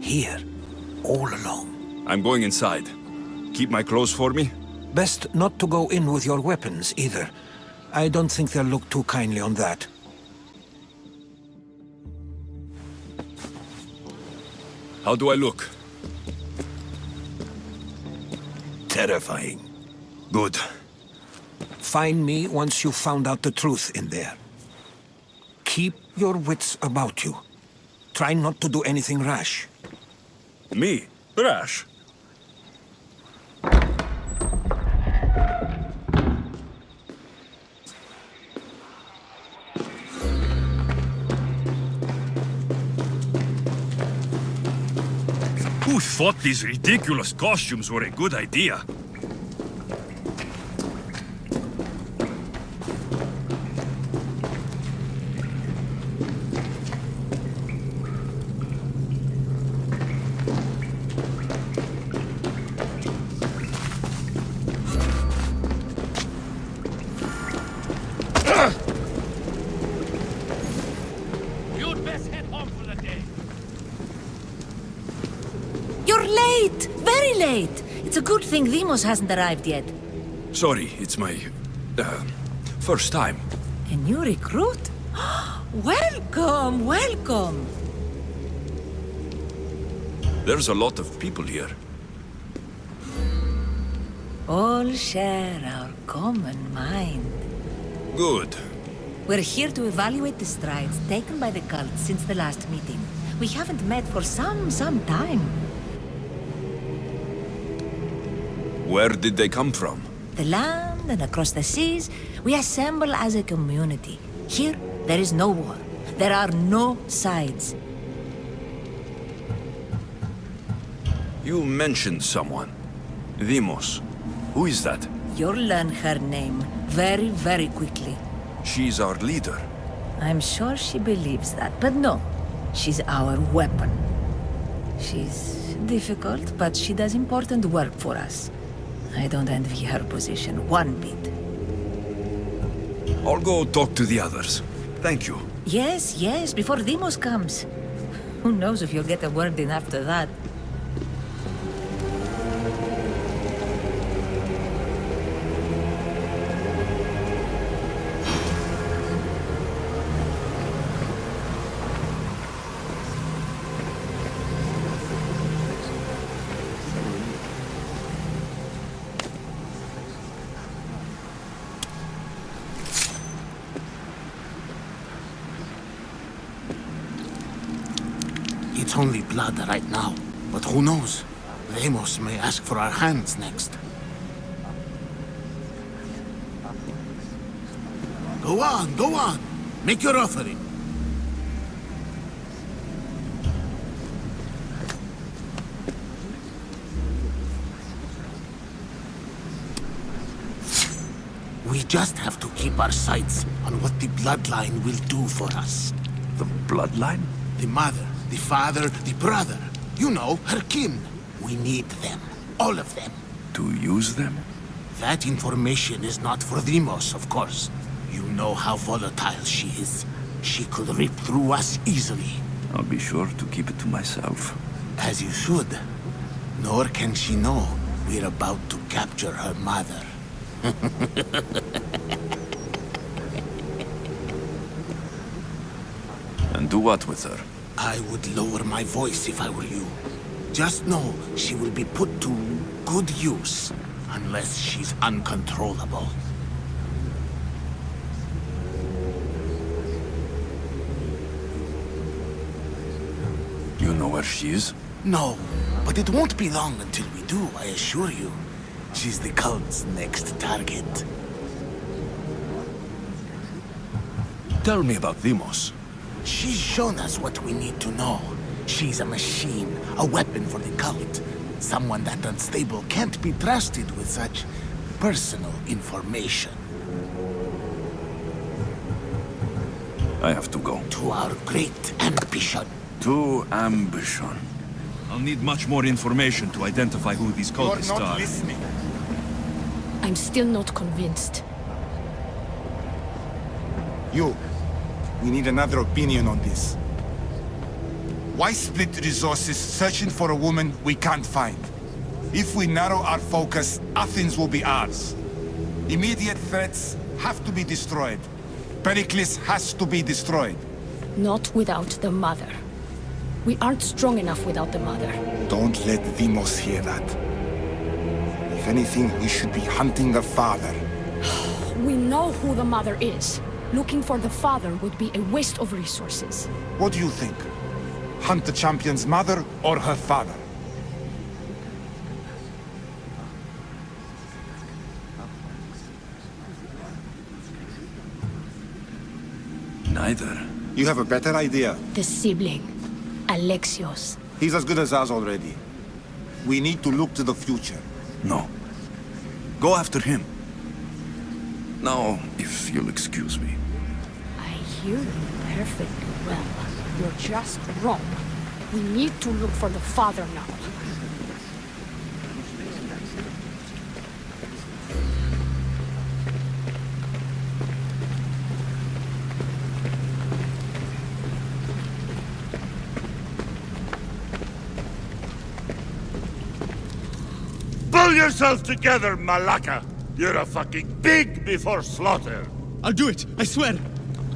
here, all alone. I'm going inside. Keep my clothes for me? Best not to go in with your weapons, either. I don't think they'll look too kindly on that. How do I look? Terrifying. Good. Find me once you've found out the truth in there. Keep your wits about you. Try not to do anything rash. Me? Rash? Who thought these ridiculous costumes were a good idea? You'd best head home for the day. You're late! Very late! It's a good thing Demos hasn't arrived yet. Sorry, it's my... first time. A new recruit? Welcome, welcome! There's a lot of people here. All share our common mind. Good. We're here to evaluate the strides taken by the cult since the last meeting. We haven't met for some time. Where did they come from? The land and across the seas, we assemble as a community. Here, there is no war. There are no sides. You mentioned someone. Demos. Who is that? You'll learn her name very quickly. She's our leader. I'm sure she believes that, but no. She's our weapon. She's difficult, but she does important work for us. I don't envy her position one bit. I'll go talk to the others. Thank you. Yes, before Demos comes. Who knows if you'll get a word in after that. It's only blood right now, but who knows? Ramos may ask for our hands next. Go on. Make your offering. We just have to keep our sights on what the bloodline will do for us. The bloodline? The mother, the father, the brother. You know, her kin. We need them. All of them. To use them? That information is not for Demos, of course. You know how volatile she is. She could rip through us easily. I'll be sure to keep it to myself. As you should. Nor can she know we're about to capture her mother. And do what with her? I would lower my voice if I were you. Just know she will be put to good use, unless she's uncontrollable. You know where she is? No, but it won't be long until we do, I assure you. She's the cult's next target. Tell me about Demos. She's shown us what we need to know. She's a machine, a weapon for the cult. Someone that unstable can't be trusted with such personal information. I have to go. To our great ambition. To ambition. I'll need much more information to identify who these cultists are. Listening. I'm still not convinced. You. We need another opinion on this. Why split resources searching for a woman we can't find? If we narrow our focus, Athens will be ours. Immediate threats have to be destroyed. Pericles has to be destroyed. Not without the mother. We aren't strong enough without the mother. Don't let Deimos hear that. If anything, we should be hunting the father. We know who the mother is. Looking for the father would be a waste of resources. What do you think? Hunt the champion's mother or her father? Neither. You have a better idea. The sibling, Alexios. He's as good as ours already. We need to look to the future. No. Go after him. Now, if you'll excuse me. I hear you perfectly well. You're just wrong. We need to look for the father now. Pull yourself together, Malaka! You're a fucking pig before slaughter! I'll do it, I swear.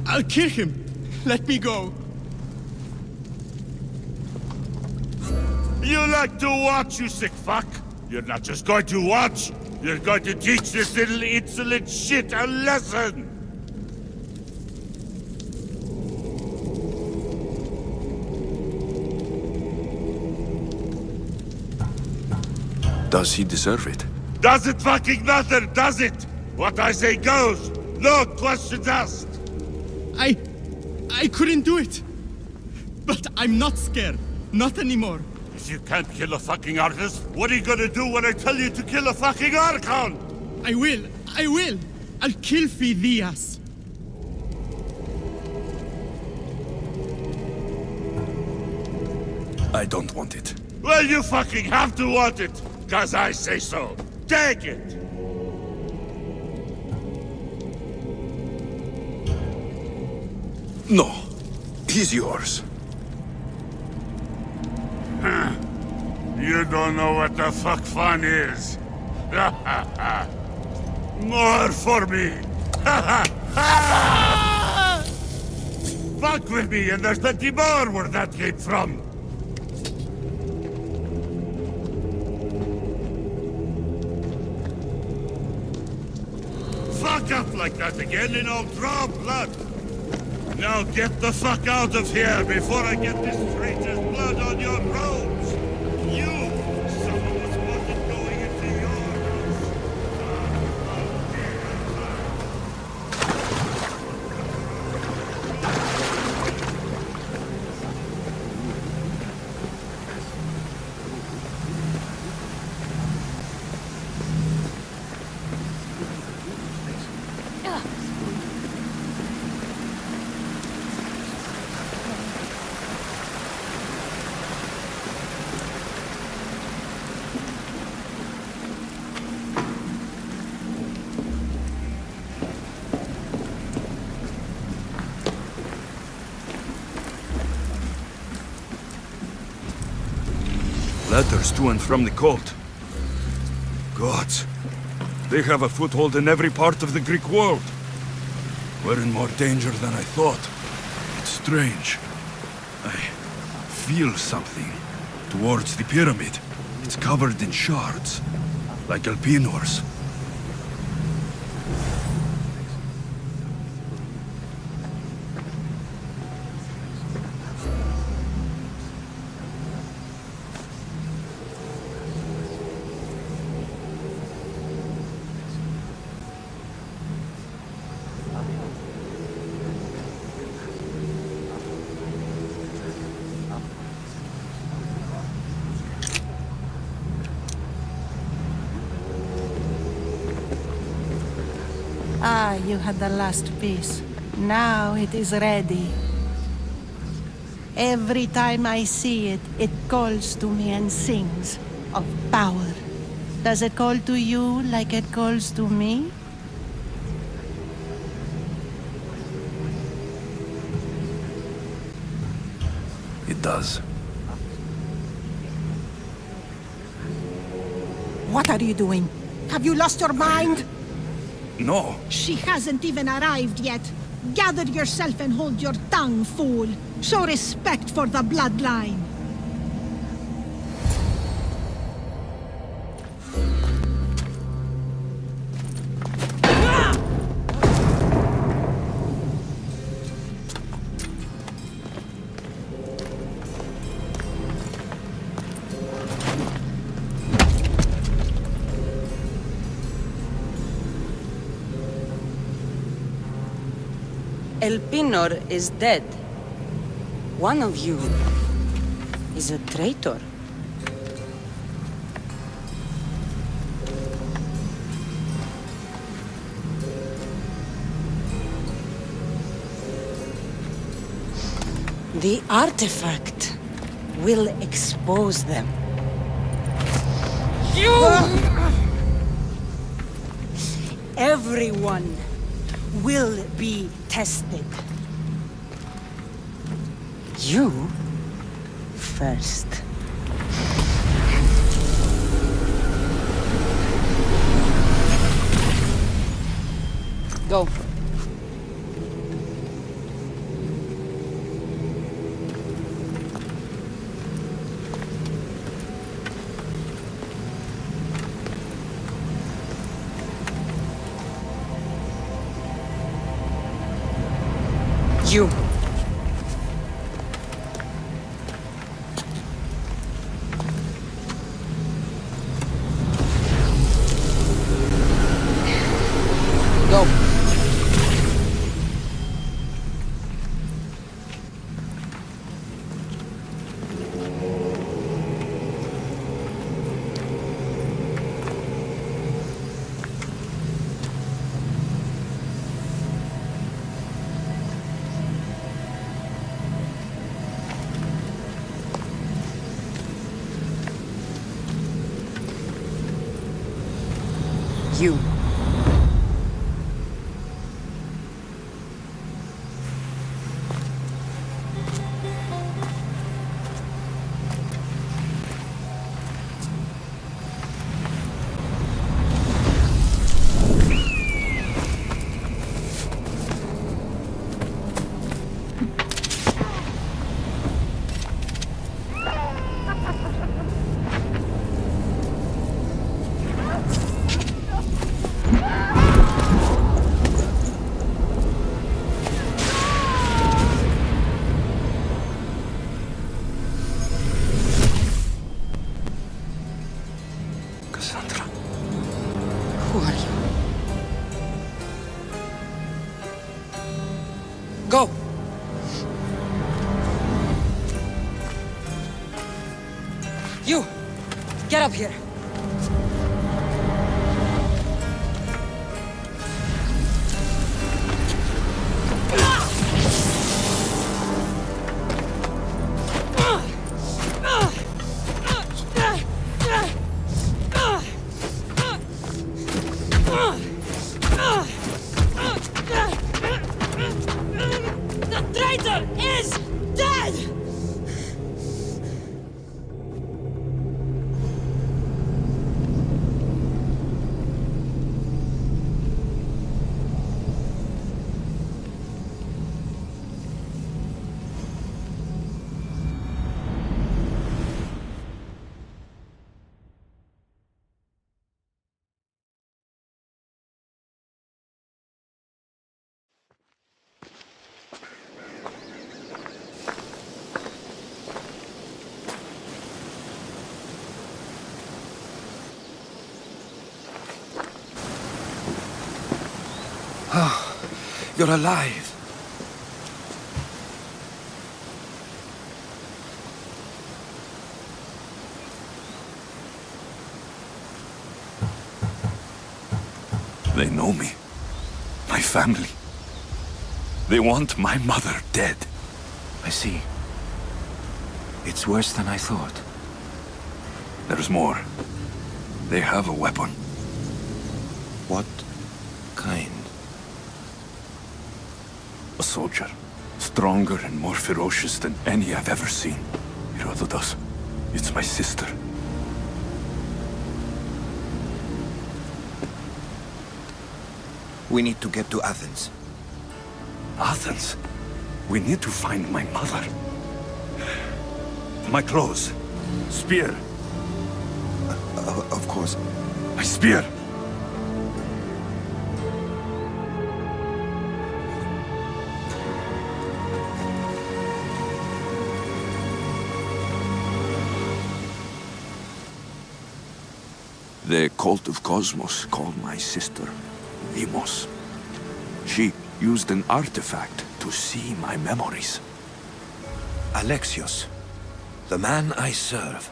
I'll kill him. Let me go. You like to watch, you sick fuck? You're not just going to watch, you're going to teach this little insolent shit a lesson! Does he deserve it? Does it fucking matter, does it? What I say goes, no questions asked! I couldn't do it. But I'm not scared. Not anymore. If you can't kill a fucking artist, what are you gonna do when I tell you to kill a fucking Archon? I will. I'll kill Phidias. I don't want it. Well, you fucking have to want it, 'cause I say so. Take it! No. He's yours. You don't know what the fuck fun is. More for me. Fuck with me, and there's plenty more where that came from. Fuck up like that again and I'll draw blood. Now get the fuck out of here before I get this traitor's blood on your robes. You! Some of us wasn't going into your house. Letters to and from the cult. Gods. They have a foothold in every part of the Greek world. We're in more danger than I thought. It's strange. I feel something towards the pyramid. It's covered in shards, like Elpinor's. Ah, you had the last piece. Now it is ready. Every time I see it, it calls to me and sings of power. Does it call to you like it calls to me? It does. What are you doing? Have you lost your mind? No. She hasn't even arrived yet. Gather yourself and hold your tongue, fool. Show respect for the bloodline. El Pinor is dead. One of you is a traitor. The artifact will expose them. You! Everyone will be tested. You first. Go. You. Go. You. Who are you? Go! You! Get up here! The traitor is dead! You're alive. They know me. My family. They want my mother dead. I see. It's worse than I thought. There's more. They have a weapon. What kind? A soldier. Stronger and more ferocious than any I've ever seen. Herodotus. It's my sister. We need to get to Athens. Athens? We need to find my mother. My clothes. Spear. Of course. My spear! The cult of Cosmos called my sister Deimos. She used an artifact to see my memories. Alexios, the man I serve.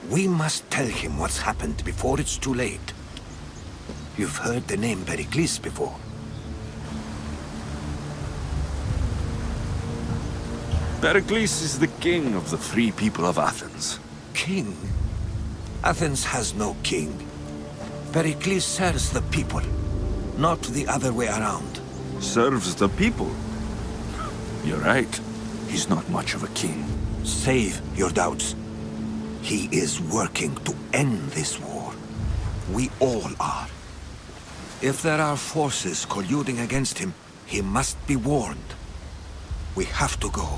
We must tell him what's happened before it's too late. You've heard the name Pericles before. Pericles is the king of the free people of Athens. King? Athens has no king. Pericles serves the people, not the other way around. Serves the people? You're right. He's not much of a king. Save your doubts. He is working to end this war. We all are. If there are forces colluding against him, he must be warned. We have to go.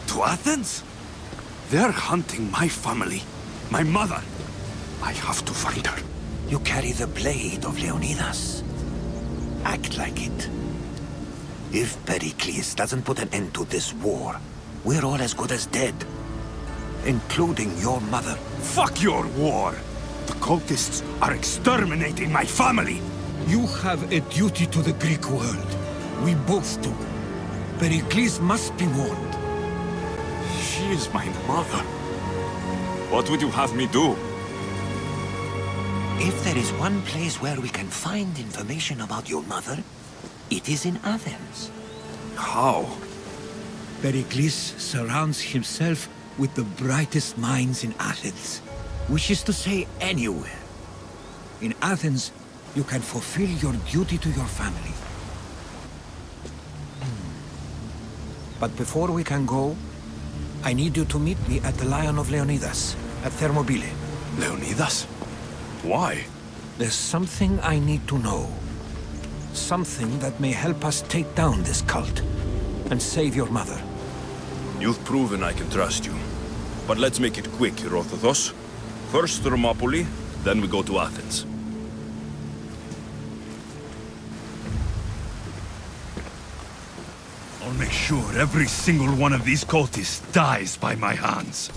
To Athens? They're hunting my family. My mother. I have to find her. You carry the blade of Leonidas. Act like it. If Pericles doesn't put an end to this war, we're all as good as dead. Including your mother. Fuck your war! The cultists are exterminating my family! You have a duty to the Greek world. We both do. Pericles must be warned. She is my mother. What would you have me do? If there is one place where we can find information about your mother, it is in Athens. How? Pericles surrounds himself with the brightest minds in Athens. Which is to say, anywhere. In Athens, you can fulfill your duty to your family. But before we can go, I need you to meet me at the Lion of Leonidas, at Thermopylae. Leonidas? Why? There's something I need to know. Something that may help us take down this cult and save your mother. You've proven I can trust you. But let's make it quick, Herodotos. First Thermopylae, then we go to Athens. I'll make sure every single one of these cultists dies by my hands.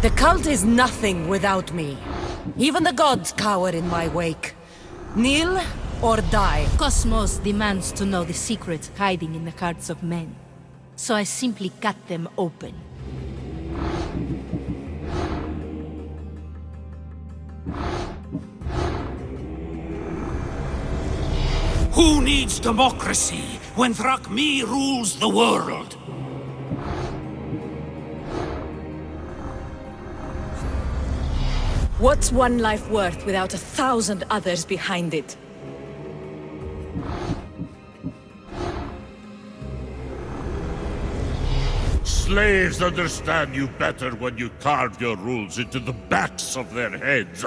The cult is nothing without me. Even the gods cower in my wake. Kneel or die. Cosmos demands to know the secrets hiding in the hearts of men. So I simply cut them open. Who needs democracy when Thrakmi rules the world? What's one life worth without 1,000 others behind it? Slaves understand you better when you carve your rules into the backs of their heads.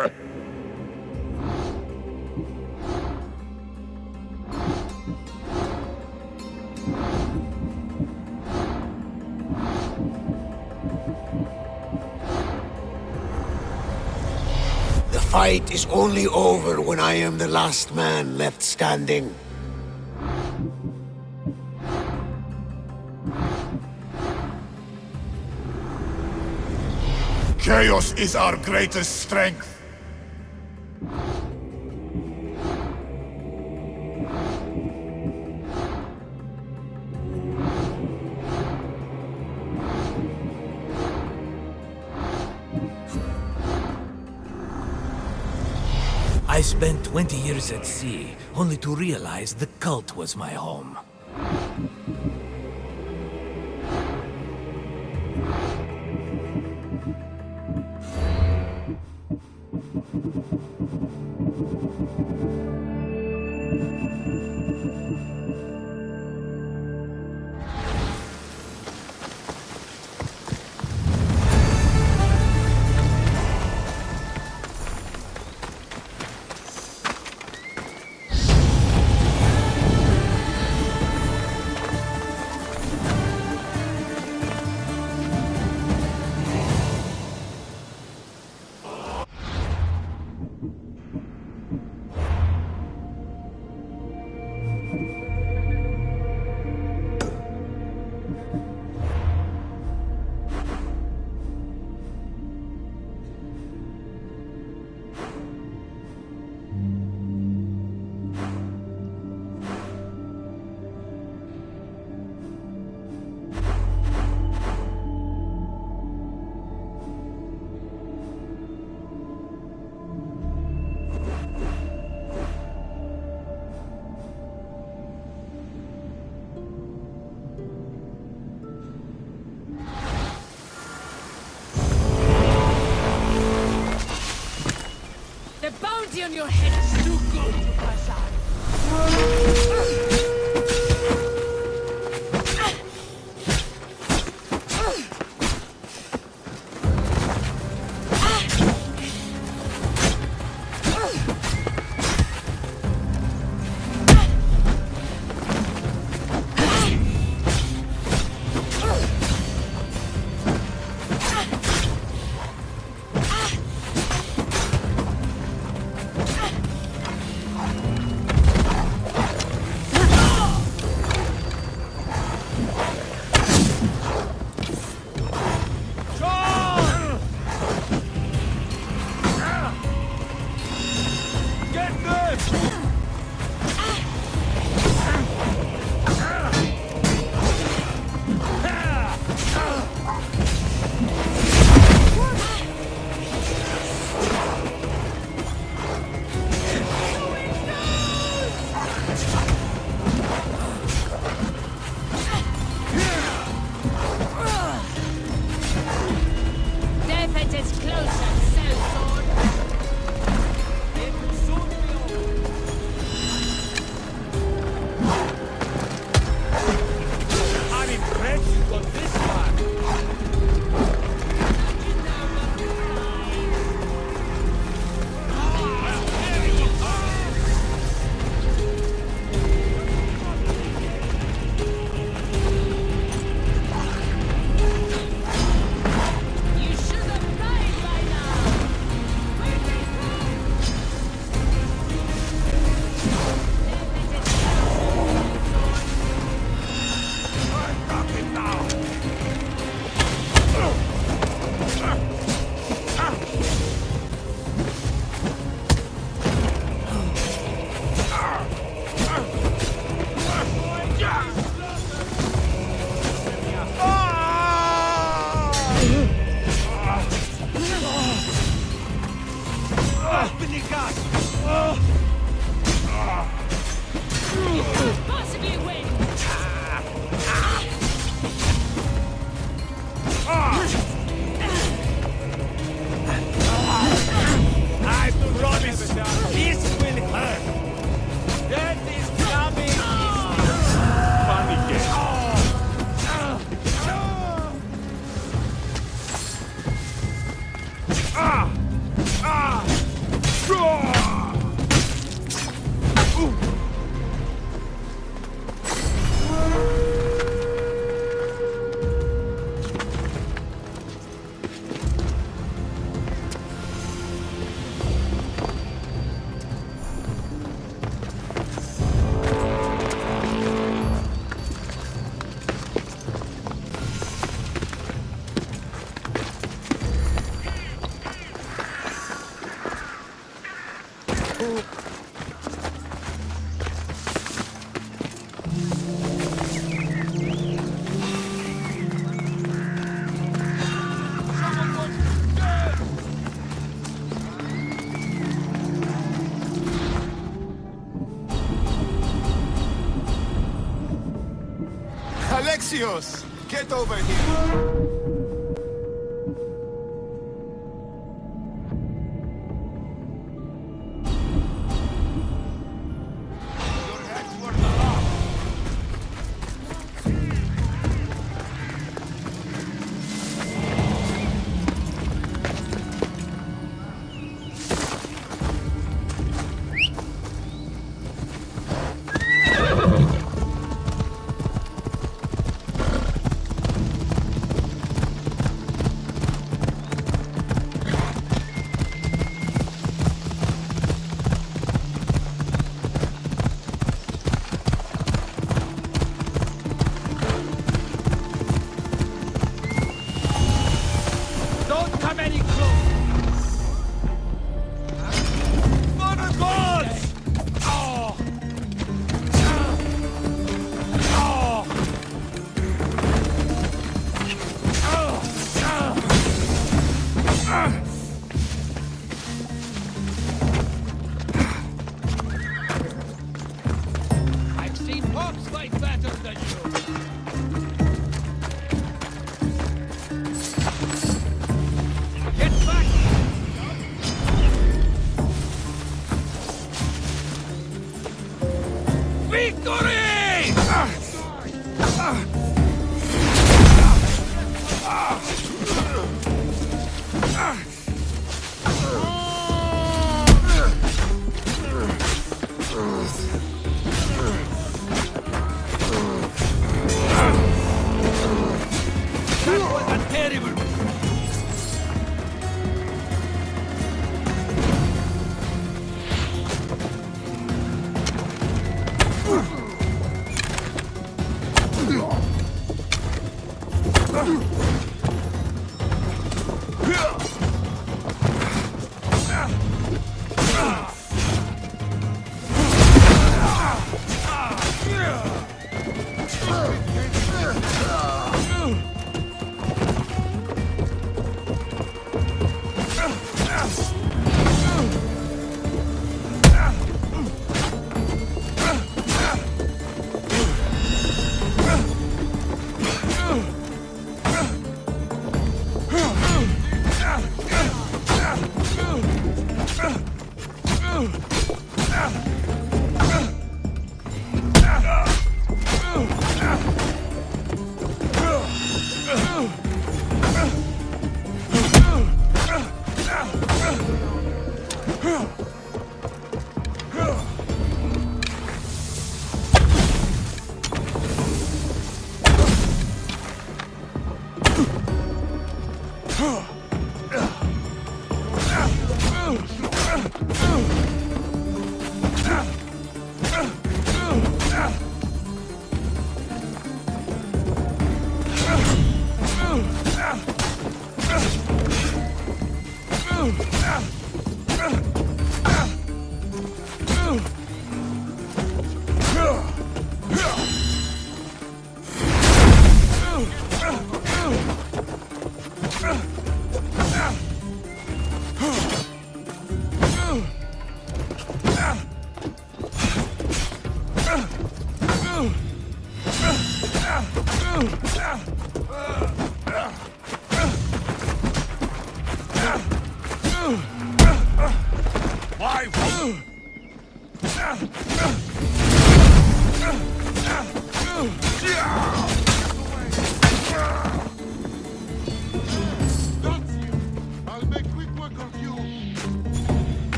The fight is only over when I am the last man left standing. Chaos is our greatest strength. I spent 20 years at sea, only to realize the cult was my home. The bounty on your head is too good to pass on. Alexios! Get over here!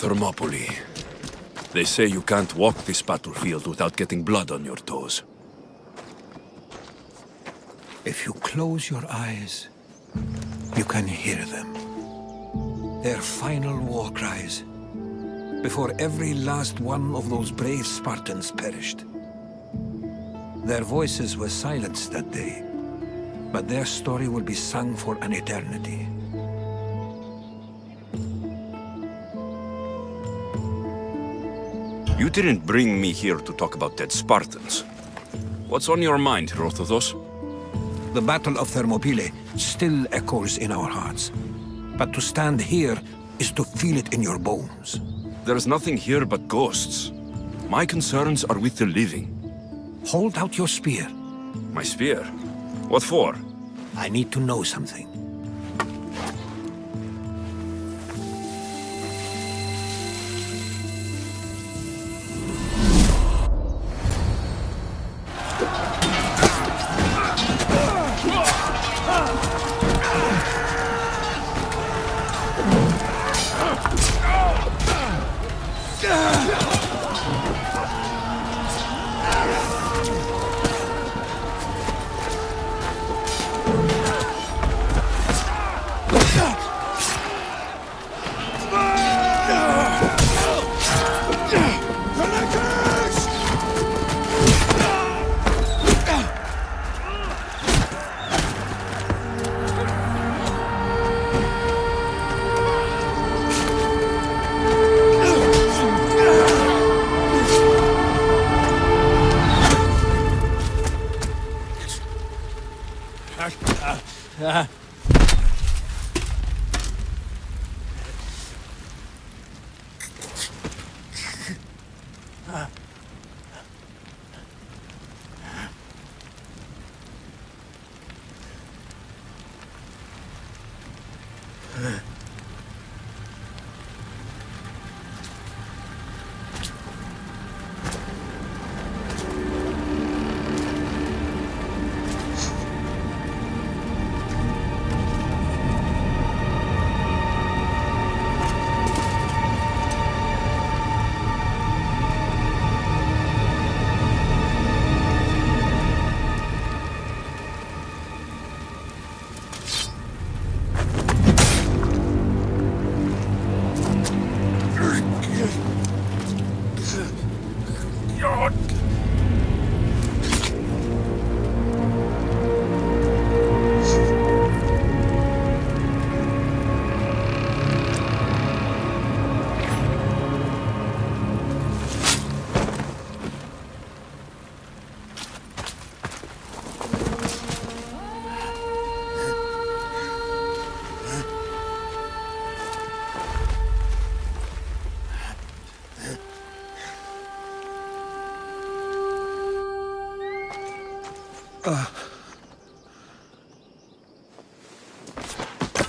Thermopylae. They say you can't walk this battlefield without getting blood on your toes. If you close your eyes, you can hear them. Their final war cries, before every last one of those brave Spartans perished. Their voices were silenced that day, but their story will be sung for an eternity. You didn't bring me here to talk about dead Spartans. What's on your mind, Herodotus? The Battle of Thermopylae still echoes in our hearts. But to stand here is to feel it in your bones. There's nothing here but ghosts. My concerns are with the living. Hold out your spear. My spear? What for? I need to know something.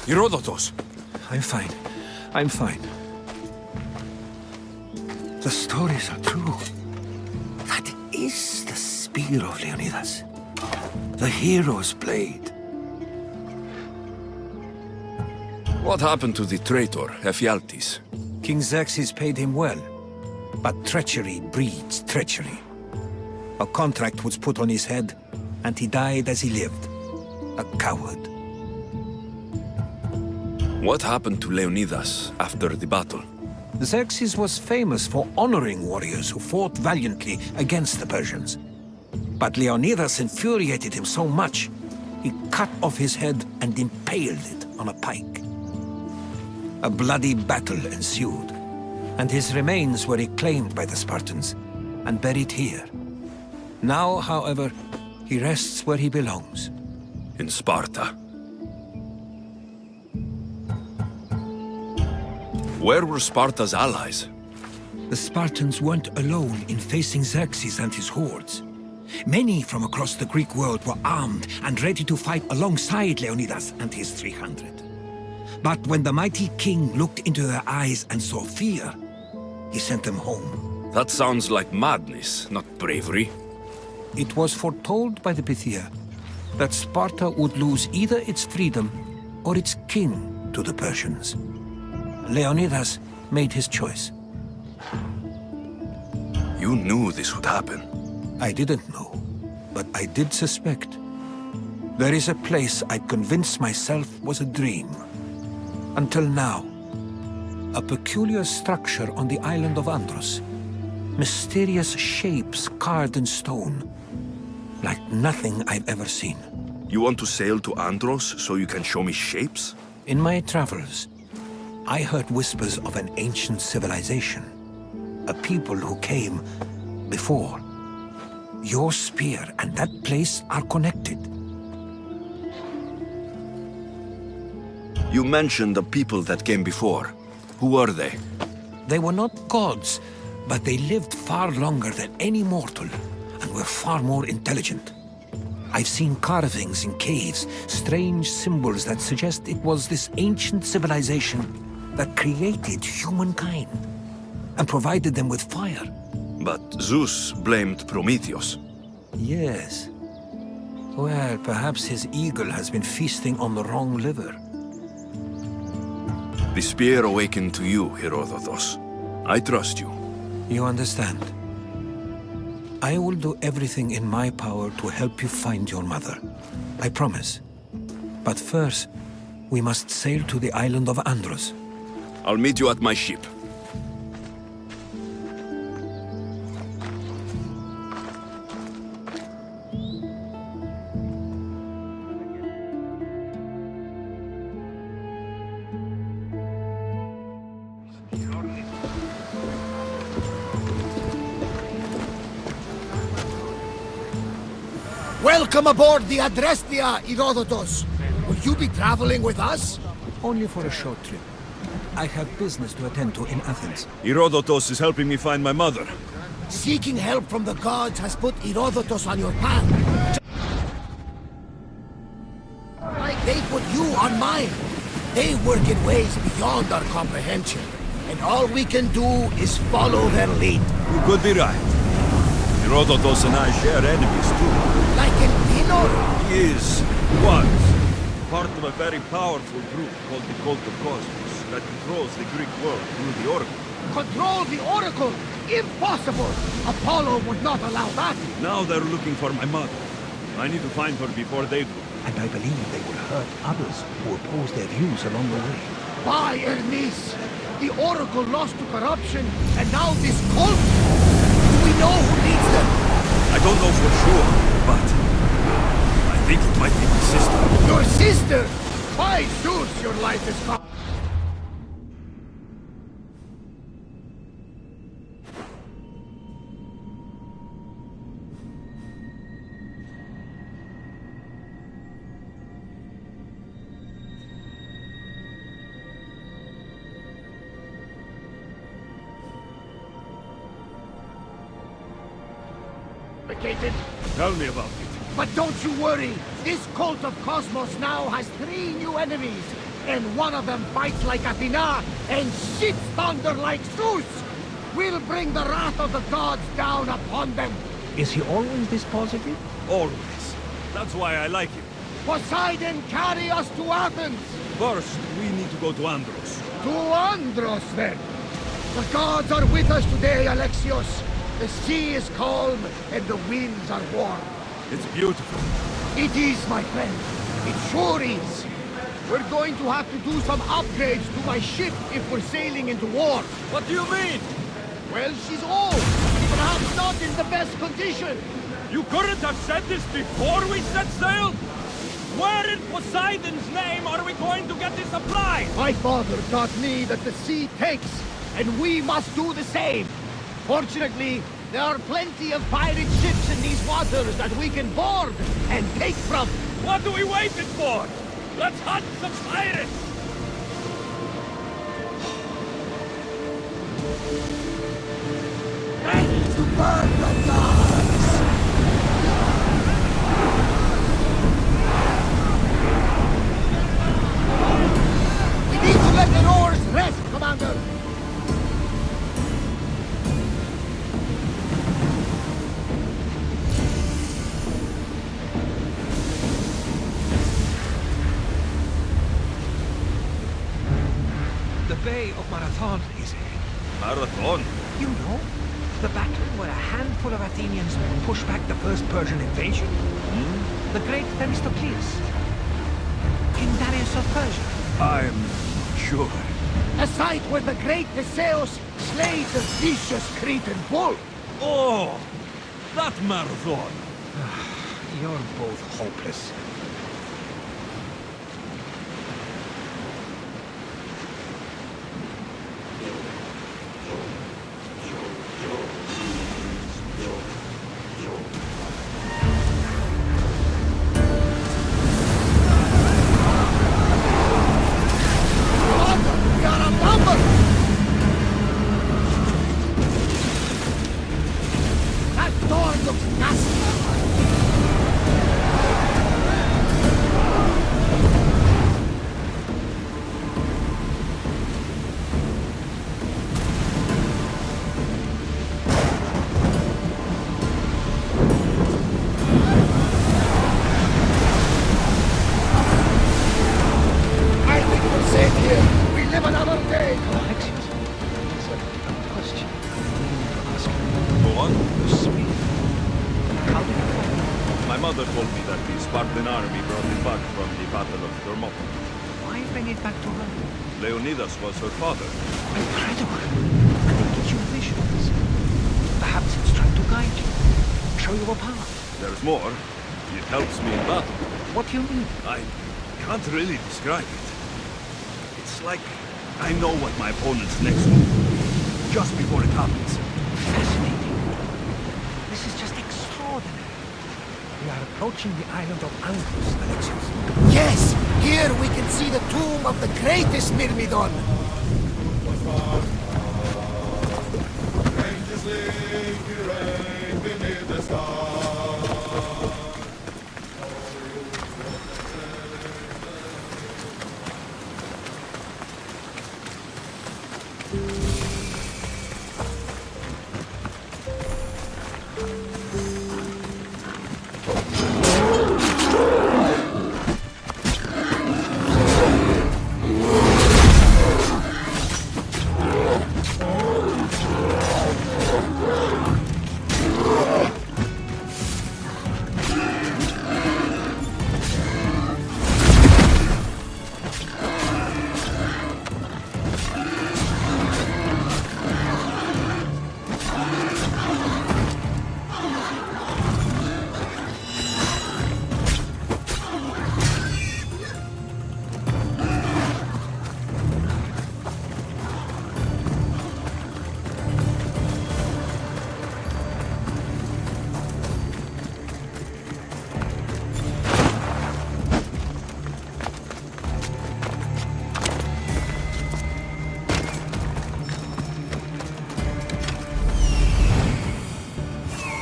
Herodotus! I'm fine. I'm fine. The stories are true. That is the spear of Leonidas. The hero's blade. What happened to the traitor, Ephialtes? King Xerxes paid him well, but treachery breeds treachery. A contract was put on his head, and he died as he lived. A coward. What happened to Leonidas after the battle? Xerxes was famous for honoring warriors who fought valiantly against the Persians. But Leonidas infuriated him so much, he cut off his head and impaled it on a pike. A bloody battle ensued, and his remains were reclaimed by the Spartans and buried here. Now, however, he rests where he belongs. In Sparta. Where were Sparta's allies? The Spartans weren't alone in facing Xerxes and his hordes. Many from across the Greek world were armed and ready to fight alongside Leonidas and his 300. But when the mighty king looked into their eyes and saw fear, he sent them home. That sounds like madness, not bravery. It was foretold by the Pythia that Sparta would lose either its freedom or its king to the Persians. Leonidas made his choice. You knew this would happen. I didn't know, but I did suspect. There is a place I'd convinced myself was a dream. Until now. A peculiar structure on the island of Andros. Mysterious shapes carved in stone. Like nothing I've ever seen. You want to sail to Andros so you can show me shapes? In my travels, I heard whispers of an ancient civilization. A people who came before. Your spear and that place are connected. You mentioned the people that came before. Who are they? They were not gods, but they lived far longer than any mortal, and were far more intelligent. I've seen carvings in caves, strange symbols that suggest it was this ancient civilization that created humankind, and provided them with fire. But Zeus blamed Prometheus. Yes. Well, perhaps his eagle has been feasting on the wrong liver. The spear awakened to you, Herodotus. I trust you. You understand? I will do everything in my power to help you find your mother. I promise. But first, we must sail to the island of Andros. I'll meet you at my ship. Welcome aboard the Adrestia, Herodotus. Will you be traveling with us? Only for a short trip. I have business to attend to in Athens. Herodotus is helping me find my mother. Seeking help from the gods has put Herodotus on your path. Like they put you on mine. They work in ways beyond our comprehension. And all we can do is follow their lead. You could be right. Herodotus and I share enemies too. Like in Pinor? He was part of a very powerful group called the Cult of Cosmos that controls the Greek world through the Oracle. Control the Oracle? Impossible! Apollo would not allow that. Now they're looking for my mother. I need to find her before they do. And I believe they will hurt others who oppose their views along the way. By Hermes! The Oracle lost to corruption, and now this cult? Do we know who leads them? I don't know for sure, but I think it might be my sister. Your sister? By Zeus, your life is gone. Tell me about it. But don't you worry. This cult of Cosmos now has 3 new enemies. And one of them fights like Athena and shits thunder like Zeus. We'll bring the wrath of the gods down upon them. Is he always this positive? Always. That's why I like him. Poseidon, carry us to Athens. First, we need to go to Andros. To Andros, then. The gods are with us today, Alexios. The sea is calm, and the winds are warm. It's beautiful. It is, my friend. It sure is. We're going to have to do some upgrades to my ship if we're sailing into war. What do you mean? Well, she's old. Perhaps not in the best condition. You couldn't have said this before we set sail? Where in Poseidon's name are we going to get this applied? My father taught me that the sea takes, and we must do the same. Fortunately, there are plenty of pirate ships in these waters that we can board and take from. What are we waiting for? Let's hunt some pirates! Ready to burn the gods! We need to let the oars rest, Commander! Marathon, is it? Marathon? You know, the battle where a handful of Athenians pushed back the first Persian invasion? The great Themistocles. King Darius of Persia. I'm not sure. A sight where the great Theseus slayed the vicious Cretan bull. Oh! That marathon! You're both hopeless. That door looks nasty. I think we're safe here. We live another day. Alexios, there's a question I need to ask you. Go on. The spear. How did it fall? My mother told me that the Spartan army brought it back from the Battle of Thermopylae. Why bring it back to her? Leonidas was her father. Incredible. And it gives you visions. Perhaps it's trying to guide you. Show you a path. There's more. It helps me in battle. What do you mean? I can't really describe it. It's like I know what my opponent's next move just before it happens. Fascinating. This is just extraordinary. We are approaching the island of Angus, Alexios. Yes, here we can see the tomb of the greatest Myrmidon.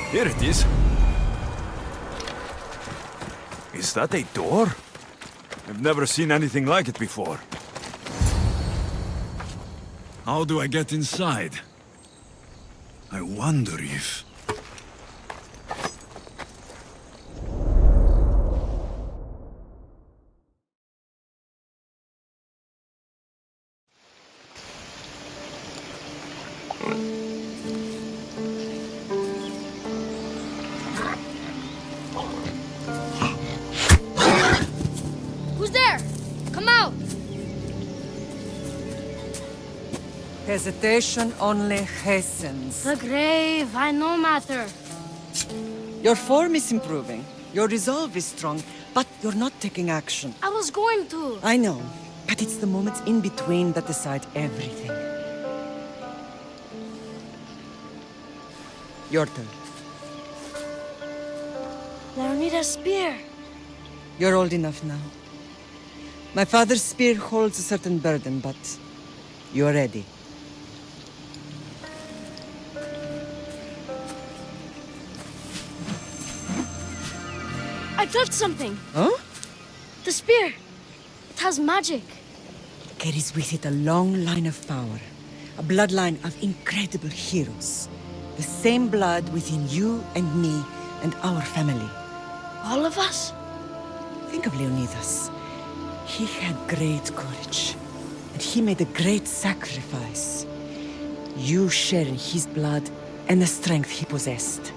Here it is. Is that a door? I've never seen anything like it before. How do I get inside? I wonder if... Who's there? Come out! Hesitation only hastens. The grave, I no matter. Your form is improving. Your resolve is strong, but you're not taking action. I was going to. I know, but it's the moments in between that decide everything. Your turn. Leonidas' spear. You're old enough now. My father's spear holds a certain burden, but you're ready. I touched something. Huh? The spear. It has magic. Carries with it a long line of power. A bloodline of incredible heroes. The same blood within you and me and our family. All of us? Think of Leonidas. He had great courage And he made a great sacrifice. You share in his blood and the strength he possessed.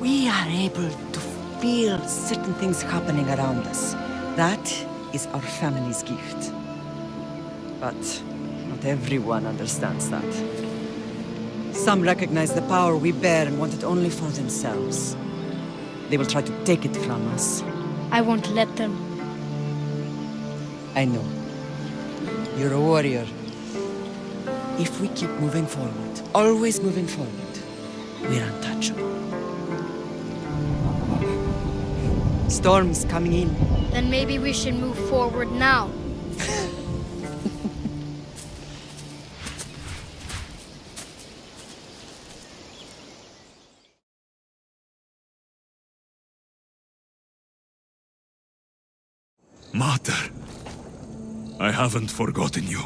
We are able to feel certain things happening around us. That is our family's gift. But not everyone understands that. Some recognize the power we bear and want it only for themselves. They will try to take it from us. I won't let them. I know. You're a warrior. If we keep moving forward, always moving forward, we're untouchable. Storm's coming in. Then maybe we should move forward now. Mater, I haven't forgotten you.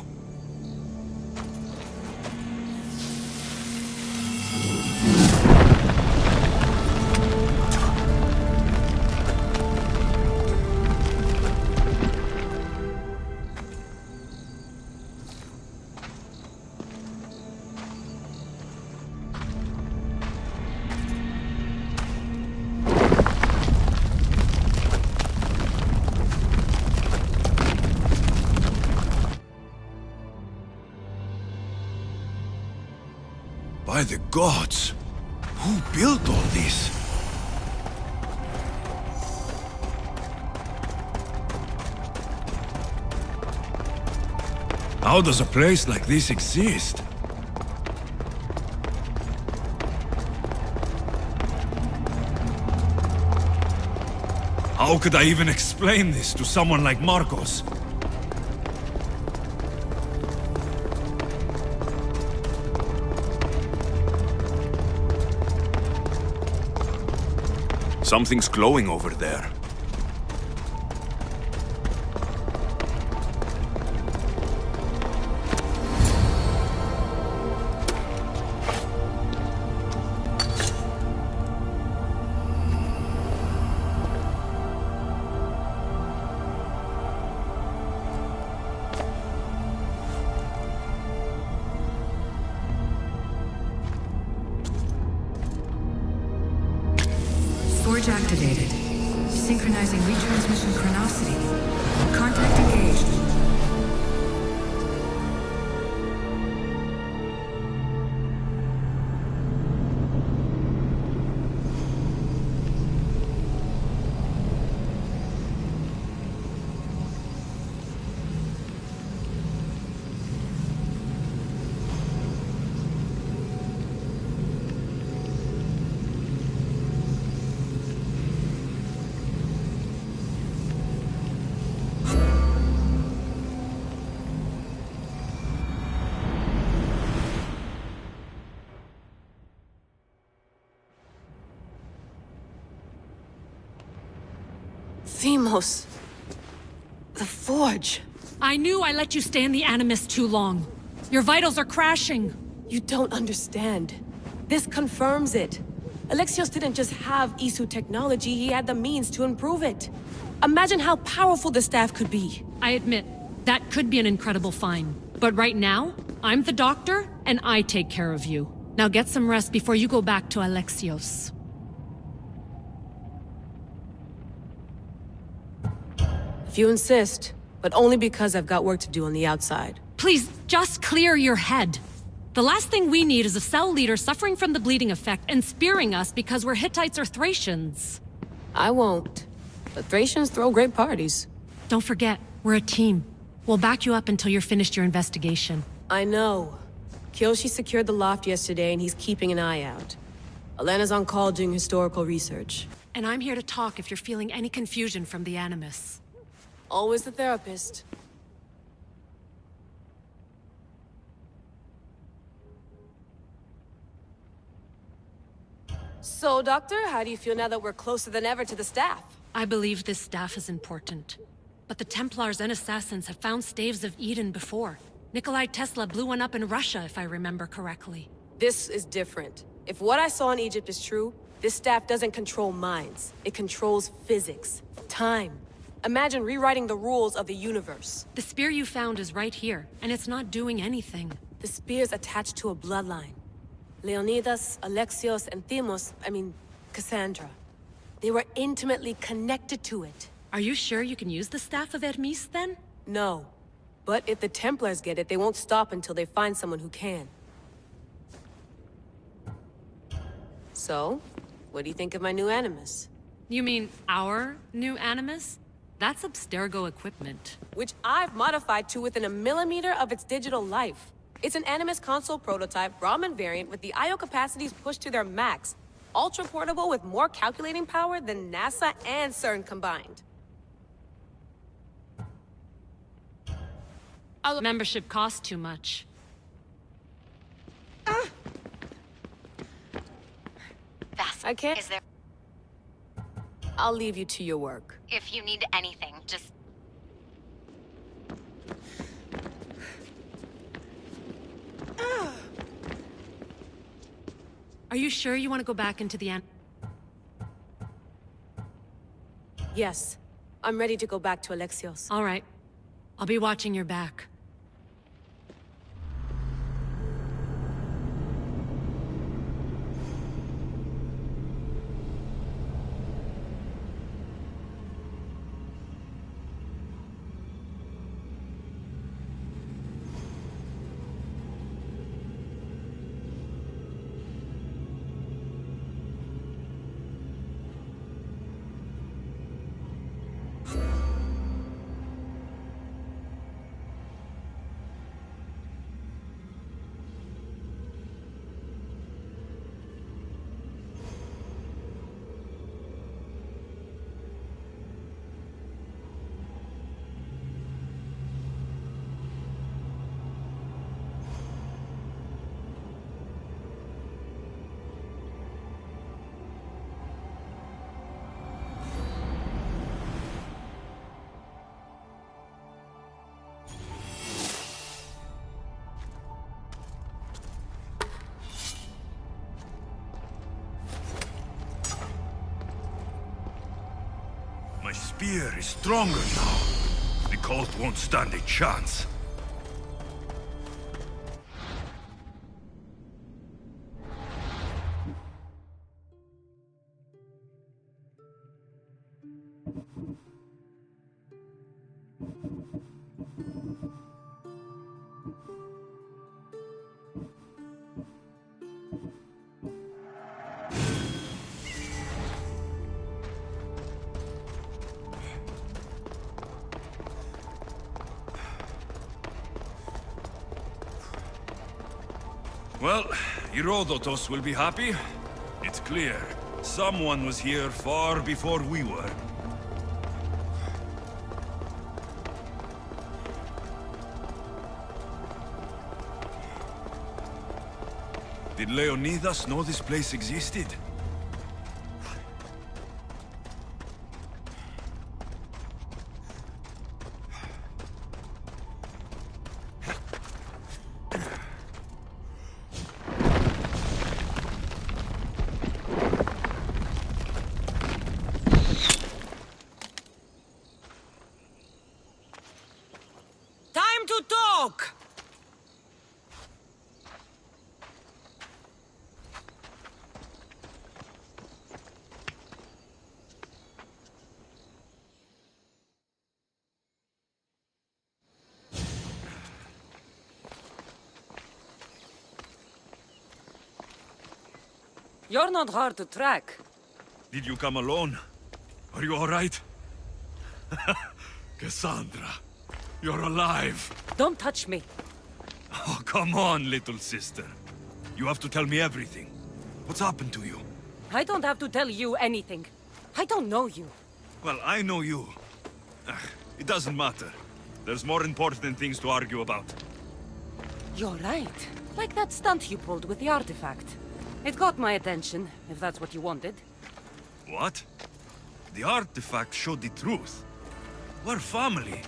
By the gods! Who built all this? How does a place like this exist? How could I even explain this to someone like Marcos? Something's glowing over there. Forge activated. Synchronizing retransmission chronicity. Contact engaged. Themos. The Forge. I knew I let you stay in the Animus too long. Your vitals are crashing. You don't understand. This confirms it. Alexios didn't just have Isu technology, he had the means to improve it. Imagine how powerful the staff could be. I admit, that could be an incredible find. But right now, I'm the doctor, and I take care of you. Now get some rest before you go back to Alexios. If you insist, but only because I've got work to do on the outside. Please, just clear your head. The last thing we need is a cell leader suffering from the bleeding effect and spearing us because we're Hittites or Thracians. I won't. But Thracians throw great parties. Don't forget, we're a team. We'll back you up until you're finished your investigation. I know. Kyoshi secured the loft yesterday and he's keeping an eye out. Elena's on call doing historical research. And I'm here to talk if you're feeling any confusion from the Animus. Always the therapist. So, Doctor, how do you feel now that we're closer than ever to the staff? I believe this staff is important. But the Templars and Assassins have found Staves of Eden before. Nikolai Tesla blew one up in Russia, if I remember correctly. This is different. If what I saw in Egypt is true, this staff doesn't control minds. It controls physics, time. Imagine rewriting the rules of the universe. The spear you found is right here, and it's not doing anything. The spear's attached to a bloodline. Leonidas, Alexios, and Cassandra. They were intimately connected to it. Are you sure you can use the Staff of Hermes, then? No. But if the Templars get it, they won't stop until they find someone who can. So, what do you think of my new Animus? You mean our new Animus? That's Abstergo equipment. Which I've modified to within a millimeter of its digital life. It's an Animus console prototype, Brahmin variant with the I/O capacities pushed to their max. Ultra-portable with more calculating power than NASA and CERN combined. Membership costs too much. I can't. Is there... I'll leave you to your work. If you need anything, just... Are you sure you want to go back into the Yes. I'm ready to go back to Alexios. All right. I'll be watching your back. My spear is stronger now. The cult won't stand a chance. Well, Herodotus will be happy. It's clear. Someone was here far before we were. Did Leonidas know this place existed? Time to talk! You're not hard to track. Did you come alone? Are you all right? Cassandra, you're alive. Don't touch me. Oh, come on, little sister. You have to tell me everything. What's happened to you? I don't have to tell you anything. I don't know you. Well, I know you. It doesn't matter. There's more important things to argue about. You're right. Like that stunt you pulled with the artifact. It got my attention, if that's what you wanted. What? The artifact showed the truth. We're family.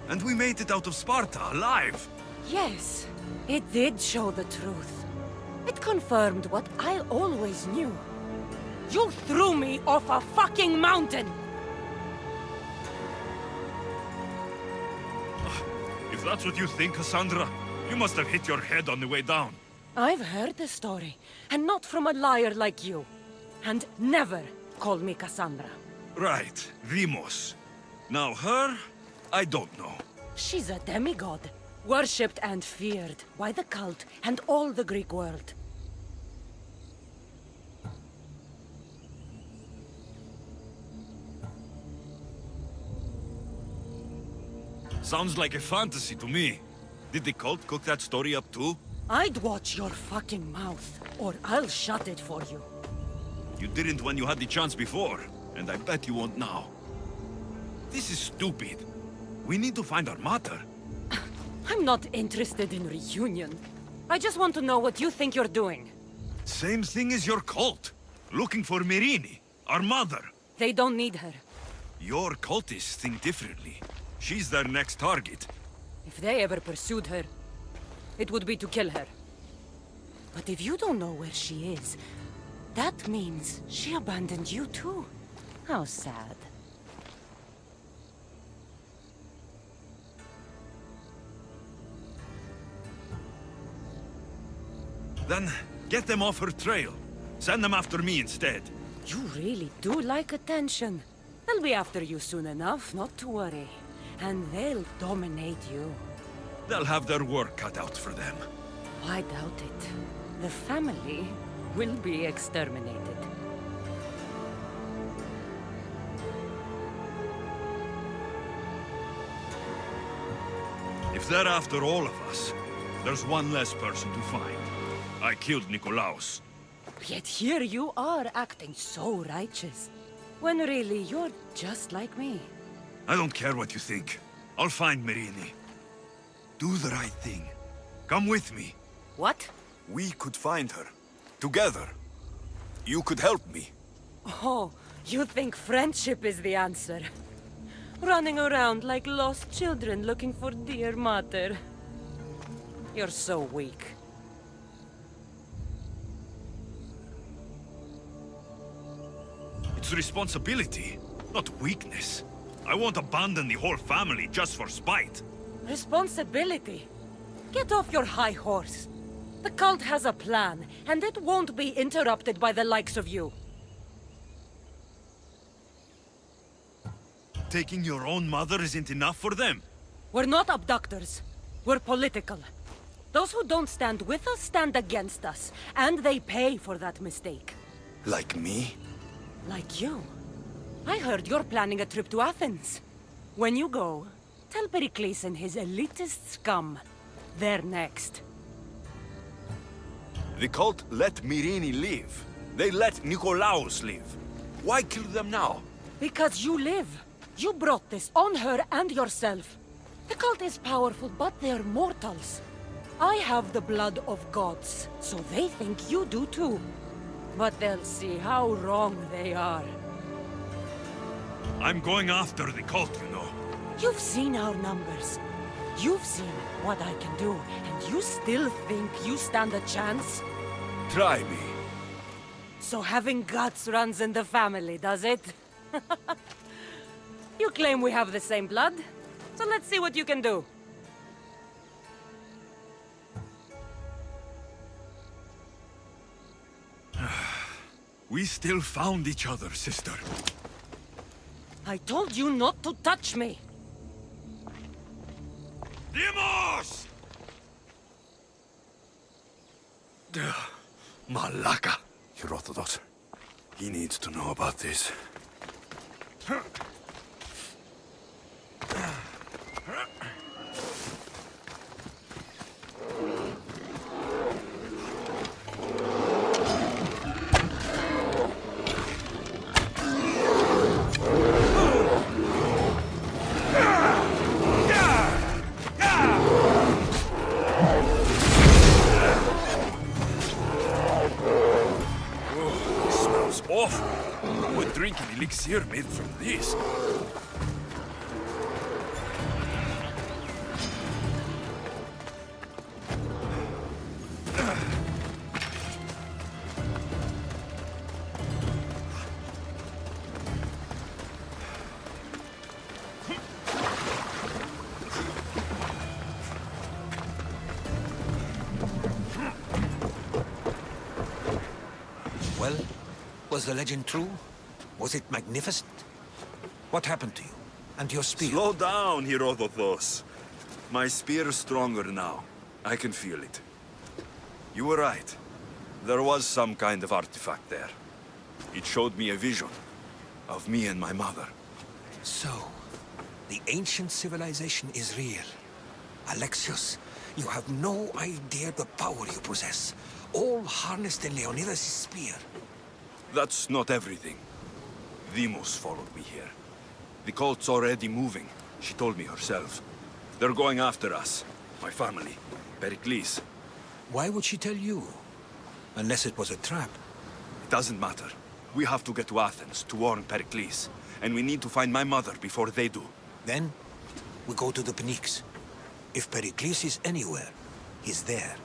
And we made it out of Sparta, alive. Yes, it did show the truth. It confirmed what I always knew. You threw me off a fucking mountain! If that's what you think, Cassandra, you must have hit your head on the way down. I've heard the story, and not from a liar like you. And never call me Cassandra. Right, Vimos. Now her, I don't know. She's a demigod, worshipped and feared by the cult and all the Greek world. Sounds like a fantasy to me. Did the cult cook that story up too? I'd watch your fucking mouth, or I'll shut it for you. You didn't when you had the chance before, and I bet you won't now. This is stupid. We need to find our mother. I'm not interested in reunion. I just want to know what you think you're doing. Same thing as your cult. Looking for Mirini, our mother. They don't need her. Your cultists think differently. She's their next target. If they ever pursued her, it would be to kill her. But if you don't know where she is, that means she abandoned you too. How sad. Then, get them off her trail. Send them after me instead. You really do like attention. They'll be after you soon enough, not to worry. And they'll dominate you. They'll have their work cut out for them. I doubt it. The family will be exterminated. If they're after all of us, there's one less person to find. I killed Nikolaos. Yet here you are acting so righteous. When really you're just like me. I don't care what you think. I'll find Mirini. Do the right thing. Come with me. What? We could find her. Together. You could help me. Oh, you think friendship is the answer? Running around like lost children looking for dear mother. You're so weak. It's responsibility, not weakness. I won't abandon the whole family just for spite. Responsibility? Get off your high horse. The cult has a plan, and it won't be interrupted by the likes of you. Taking your own mother isn't enough for them? We're not abductors. We're political. Those who don't stand with us stand against us, and they pay for that mistake. Like me? Like you. I heard you're planning a trip to Athens. When you go, tell Pericles and his elitist scum they're next. The cult let Mirini live. They let Nikolaos live. Why kill them now? Because you live. You brought this on her and yourself. The cult is powerful, but they're mortals. I have the blood of gods, so they think you do too. But they'll see how wrong they are. I'm going after the cult, you know. You've seen our numbers. You've seen what I can do, and you still think you stand a chance? Try me. So having guts runs in the family, does it? You claim we have the same blood, so let's see what you can do. We still found each other, sister. I told you not to touch me! Dimos! Malaka. Herodotus. He needs to know about this. Awful. Who would drink an elixir made from this? Well, was the legend true? Was it magnificent? What happened to you? And your spear? Slow down, Herodotos. My spear's stronger now. I can feel it. You were right. There was some kind of artifact there. It showed me a vision of me and my mother. So, the ancient civilization is real. Alexios, you have no idea the power you possess. All harnessed in Leonidas' spear. That's not everything. Demos followed me here. The cult's already moving, she told me herself. They're going after us. My family. Pericles. Why would she tell you? Unless it was a trap. It doesn't matter. We have to get to Athens to warn Pericles. And we need to find my mother before they do. Then, we go to the Pnyx. If Pericles is anywhere, he's there.